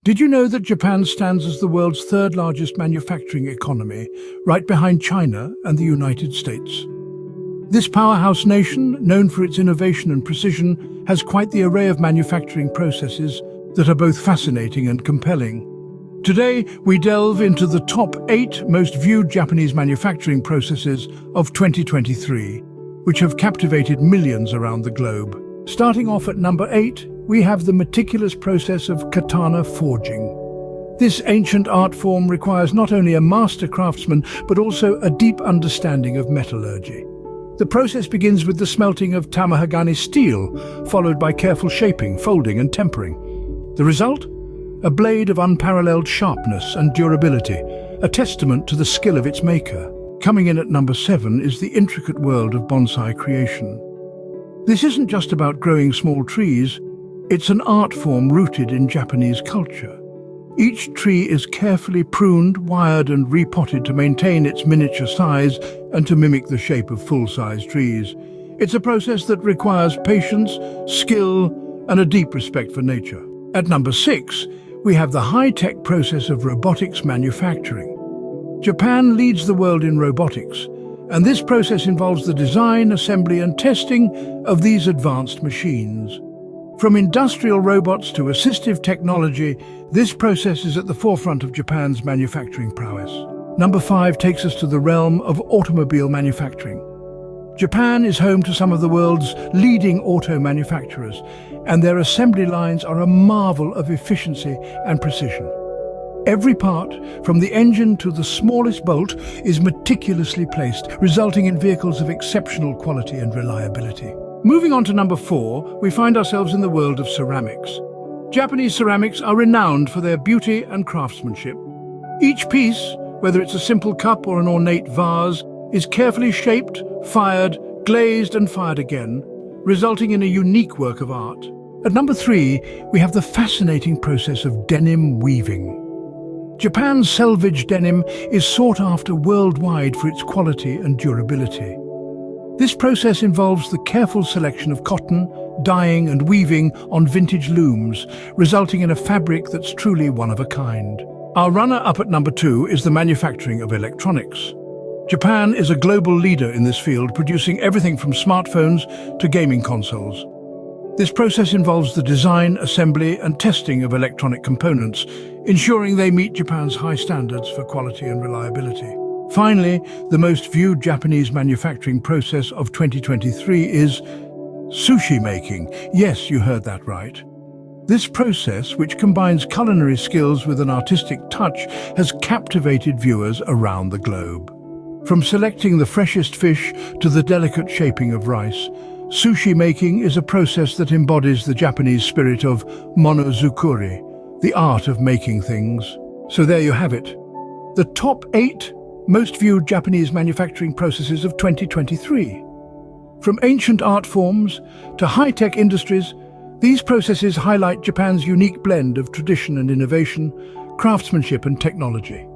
Did you know that Japan stands as the world's third largest manufacturing economy, right behind China and the United States? This powerhouse nation, known for its innovation and precision, has quite the array of manufacturing processes that are both fascinating and compelling. Today, we delve into the top 8 most viewed Japanese manufacturing processes of 2023, which have captivated millions around the globe. Starting off at number 8, we have the meticulous process of katana forging. This ancient art form requires not only a master craftsman, but also a deep understanding of metallurgy. The process begins with the smelting of tamahagane steel, followed by careful shaping, folding and tempering. The result? A blade of unparalleled sharpness and durability, a testament to the skill of its maker. Coming in at number 7 is the intricate world of bonsai creation. This isn't just about growing small trees, it's an art form rooted in Japanese culture. Each tree is carefully pruned, wired and repotted to maintain its miniature size and to mimic the shape of full-size trees. It's a process that requires patience, skill and a deep respect for nature. At number 6, we have the high-tech process of robotics manufacturing. Japan leads the world in robotics, and this process involves the design, assembly and testing of these advanced machines. From industrial robots to assistive technology, this process is at the forefront of Japan's manufacturing prowess. Number 5 takes us to the realm of automobile manufacturing. Japan is home to some of the world's leading auto manufacturers, and their assembly lines are a marvel of efficiency and precision. Every part, from the engine to the smallest bolt, is meticulously placed, resulting in vehicles of exceptional quality and reliability. Moving on to number 4, we find ourselves in the world of ceramics. Japanese ceramics are renowned for their beauty and craftsmanship. Each piece, whether it's a simple cup or an ornate vase, is carefully shaped, fired, glazed and fired again, resulting in a unique work of art. At number 3, we have the fascinating process of denim weaving. Japan's selvage denim is sought after worldwide for its quality and durability. This process involves the careful selection of cotton, dyeing and weaving on vintage looms, resulting in a fabric that's truly one of a kind. Our runner-up at number 2 is the manufacturing of electronics. Japan is a global leader in this field, producing everything from smartphones to gaming consoles. This process involves the design, assembly and testing of electronic components, ensuring they meet Japan's high standards for quality and reliability. Finally, the most viewed Japanese manufacturing process of 2023 is sushi making. Yes, you heard that right. This process, which combines culinary skills with an artistic touch, has captivated viewers around the globe. From selecting the freshest fish to the delicate shaping of rice, sushi making is a process that embodies the Japanese spirit of monozukuri, the art of making things. So there you have it. The top 8 most viewed Japanese manufacturing processes of 2023. From ancient art forms to high-tech industries, these processes highlight Japan's unique blend of tradition and innovation, craftsmanship and technology.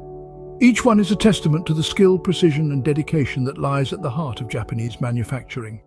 Each one is a testament to the skill, precision and dedication that lies at the heart of Japanese manufacturing.